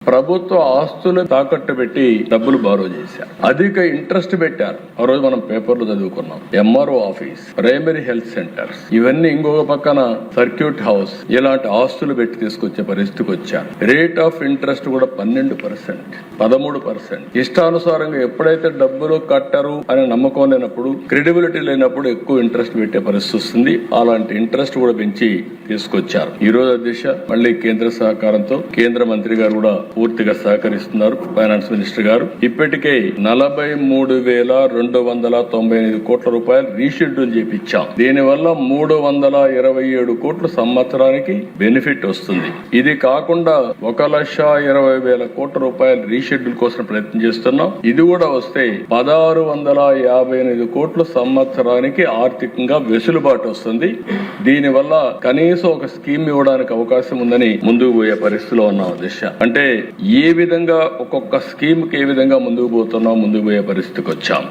ప్రభుత్వ ఆస్తులు తాకట్టు పెట్టి డబ్బులు బారో చేశారు. అధిక ఇంట్రెస్ట్ పెట్టారు. ఆ రోజు మనం పేపర్లు చదువుకున్నాం. MRO office, primary health centres, ఇవన్నీ ఇంకొక పక్కన సర్క్యూట్ హౌస్, ఇలాంటి ఆస్తులు పెట్టి తీసుకొచ్చే పరిస్థితికి వచ్చారు. రేట్ ఆఫ్ ఇంట్రెస్ట్ కూడా 12%, 13%. ఇష్టానుసారంగా ఎప్పుడైతే డబ్బులు కట్టరు అనే నమ్మకం లేనప్పుడు, క్రెడిబిలిటీ లేనప్పుడు ఎక్కువ ఇంట్రెస్ట్ పెట్టే పరిస్థితి వస్తుంది. అలాంటి ఇంట్రెస్ట్ కూడా పెంచి తీసుకొచ్చారు. ఈ రోజు దిశ మళ్ళీ కేంద్ర సహకారంతో కేంద్ర మంత్రి గారు కూడా పూర్తిగా సహకరిస్తున్నారు. ఫైనాన్స్ మినిస్టర్ గారు ఇప్పటికే 43,295 కోట్ల రూపాయలు రీషెడ్యూల్ చేపించాం. దీనివల్ల 327 కోట్ల సంవత్సరానికి బెనిఫిట్ వస్తుంది. ఇది కాకుండా 1,20,000 కోట్ల రూపాయలు రీషెడ్యూల్ కోసం ప్రయత్నం చేస్తున్నాం. ఇది కూడా వస్తే 1,658 కోట్ల సంవత్సరానికి ఆర్థికంగా వెసులుబాటు వస్తుంది. దీనివల్ల కనీసం ఒక స్కీమ్ ఇవ్వడానికి అవకాశం ఉందని ముందుకు పోయే పరిస్థితిలో ఉన్నాం. దిశ అంటే ఏ విధంగా ఒక్కొక్క స్కీమ్ కి ఏ విధంగా ముందుకు పోతున్నాం, ముందుకు పోయే పరిస్థితికి వచ్చాం.